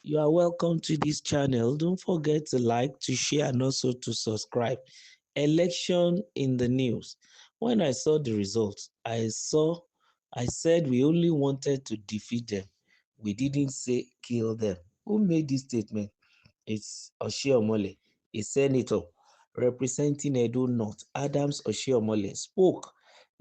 You are welcome to this channel. Don't forget to like, to share, and also to subscribe. Election in the news. When I saw the results, I said we only wanted to defeat them. We didn't say kill them. Who made this statement? It's Oshiomhole, a senator representing Edo North. Adams Oshiomhole spoke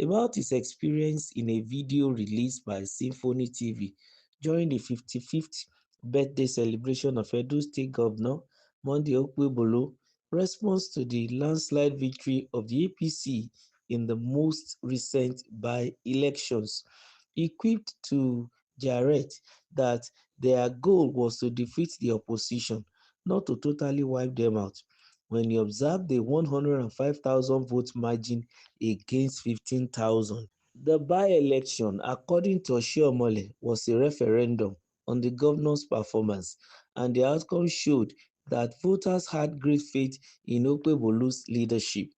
about his experience in a video released by Symphony TV during the 55th birthday celebration of Edo State Governor Monday Okpebholo, response to the landslide victory of the APC in the most recent by-elections. He quipped to Jarrett that their goal was to defeat the opposition, not to totally wipe them out. When you observe the 105,000 vote margin against 15,000. The by-election, according to Oshiomhole, was a referendum on the governor's performance, and the outcome showed that voters had great faith in Okpebholo's leadership.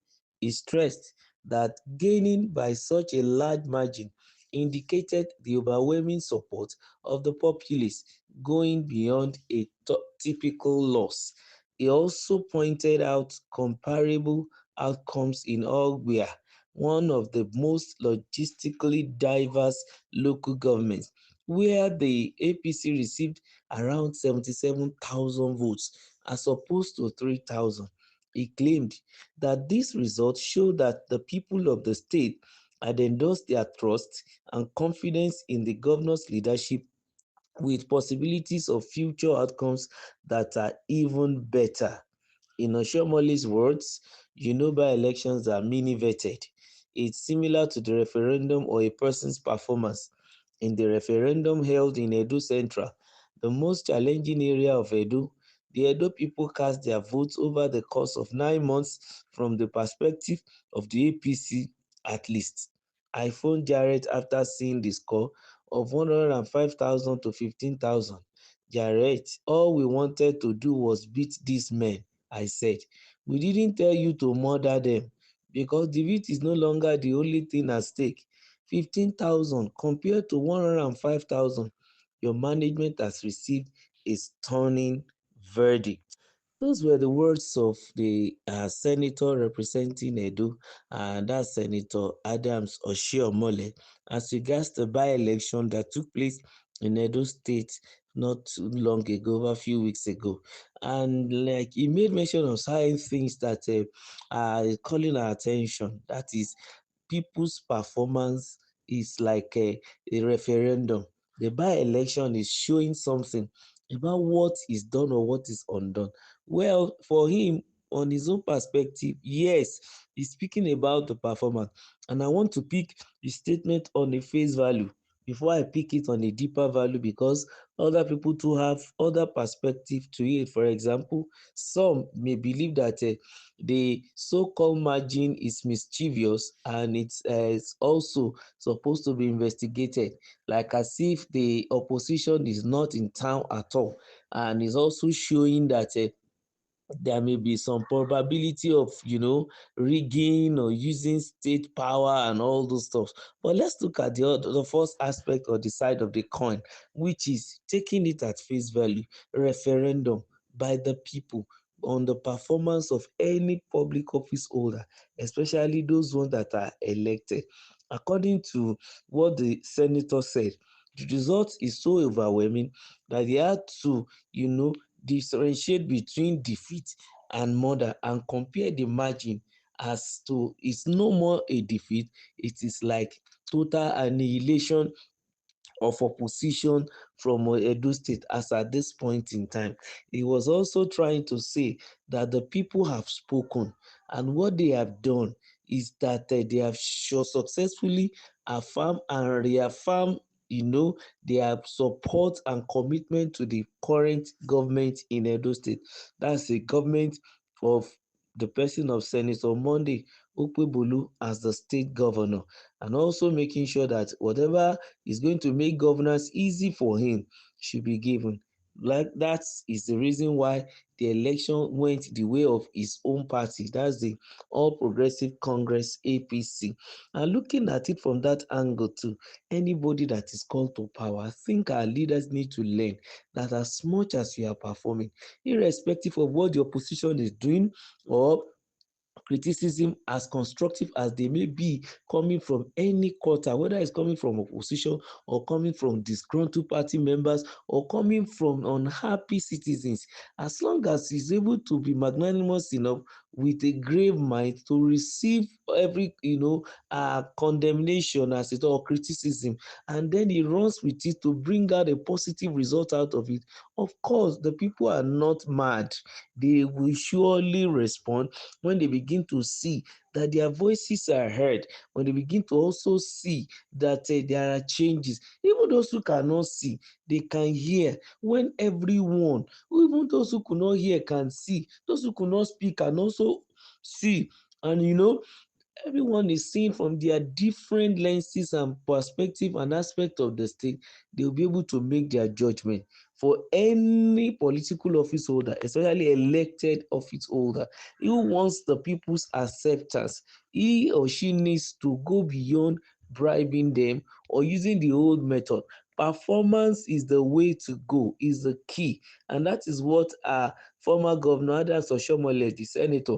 He stressed that gaining by such a large margin indicated the overwhelming support of the populace, going beyond a typical loss. He also pointed out comparable outcomes in Ogbuea, one of the most logistically diverse local governments, where the APC received around 77,000 votes as opposed to 3,000. He claimed that these results show that the people of the state had endorsed their trust and confidence in the governor's leadership, with possibilities of future outcomes that are even better. In Oshiomhole's words, by-elections are mini-vetted. It's similar to the referendum or a person's performance. In the referendum held in Edo Central, the most challenging area of Edo, the Edo people cast their votes over the course of 9 months from the perspective of the APC at least. I phoned Jarrett after seeing the score of 105,000 to 15,000. Jarrett, all we wanted to do was beat these men, I said. We didn't tell you to murder them because defeat is no longer the only thing at stake. 15,000 compared to 105,000. Your management has received a stunning verdict. Those were the words of the senator representing Edo, and that's Senator Adams Oshiomhole, as regards the by-election that took place in Edo State not too long ago, over a few weeks ago. And like he made mention of certain things that are calling our attention. That is, people's performance is like a referendum. The by-election is showing something about what is done or what is undone. Well, for him, on his own perspective, yes, he's speaking about the performance. And I want to pick his statement on a face value before I pick it on a deeper value, because other people too have other perspective to it. For example, some may believe that the so-called margin is mischievous and it's also supposed to be investigated, like as if the opposition is not in town at all, and is also showing that there may be some probability of rigging or using state power and all those stuff. But let's look at the first aspect or the side of the coin, which is taking it at face value. Referendum by the people on the performance of any public office holder, especially those ones that are elected. According to what the senator said, the result is so overwhelming that they had to differentiate between defeat and murder and compare the margin, as to it's no more a defeat, it is like total annihilation of opposition from Edo State as at this point in time. He was also trying to say that the people have spoken, and what they have done is that they have successfully affirmed and reaffirmed their support and commitment to the current government in Edo State. That's the government of the person of Senator Monday Okpebholo as the state governor, and also making sure that whatever is going to make governance easy for him should be given. Like that is the reason why the election went the way of his own party. That's the All Progressive Congress (APC). And looking at it from that angle too, anybody that is called to power, I think our leaders need to learn that as much as you are performing, irrespective of what the opposition is doing or criticism, as constructive as they may be, coming from any quarter, whether it's coming from opposition or coming from disgruntled party members or coming from unhappy citizens, as long as he's able to be magnanimous enough with a grave mind to receive every condemnation as it or criticism, and then he runs with it to bring out a positive result out of it, of course the people are not mad. They will surely respond when they begin to see that their voices are heard, when they begin to also see that there are changes. Even those who cannot see, they can hear. When everyone, even those who could not hear, can see, those who could not speak can also see. And everyone is seeing from their different lenses and perspective and aspect of the state. They'll be able to make their judgment. For any political office holder, especially elected office holder, who wants the people's acceptance, he or she needs to go beyond bribing them or using the old method. Performance is the way to go, is the key. And that is what our former governor, Oshiomhole, the senator,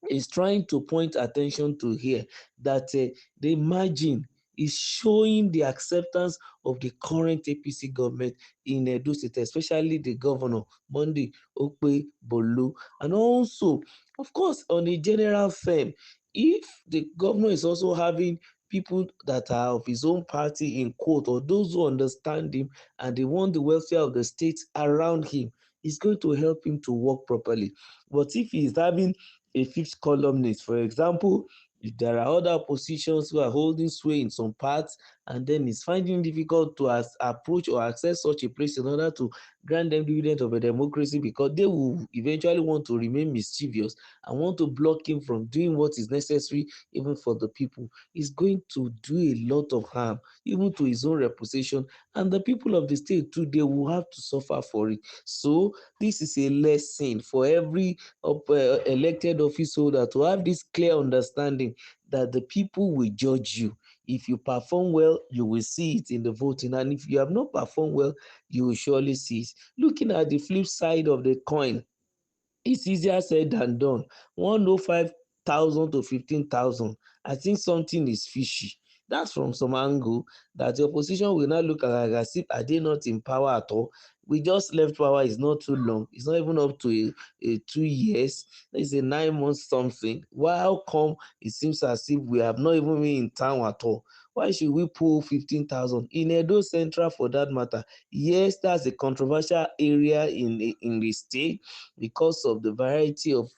is trying to point attention to here, that the margin is showing the acceptance of the current APC government in Edo State, especially the governor, Monday Okpebholo. And also, of course, on a general firm, if the governor is also having people that are of his own party in quote, or those who understand him and they want the welfare of the state around him, it's going to help him to work properly. But if he is having a fifth columnist, for example, if there are other positions who are holding sway in some parts, and then it's finding difficult to approach or access such a place in order to grant them dividend of a democracy, because they will eventually want to remain mischievous and want to block him from doing what is necessary even for the people, is going to do a lot of harm even to his own reputation, and the people of the state too, they will have to suffer for it. So this is a lesson for every elected office holder to have this clear understanding that the people will judge you. If you perform well, you will see it in the voting, and if you have not performed well, you will surely see it. Looking at the flip side of the coin, it's easier said than done. 105,000 to 15,000. I think something is fishy. That's from some angle that the opposition will not look at as if are they not in power at all. We just left power, is not too long. It's not even up to a 2 years. It's a 9 months something. Why, how come it seems as if we have not even been in town at all? Why should we pull 15,000 in Edo Central for that matter? Yes, that's a controversial area in the state, because of the variety of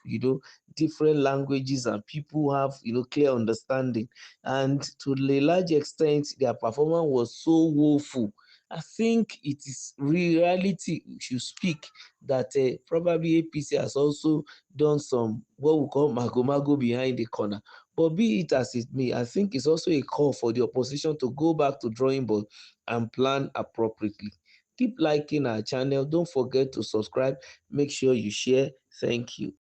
different languages, and people have clear understanding, and to a large extent their performance was so woeful. I think it is reality we should speak that probably APC has also done some what we call mago behind the corner. But be it as it may, I think it's also a call for the opposition to go back to drawing board and plan appropriately. Keep liking our channel. Don't forget to subscribe. Make sure you share. Thank you.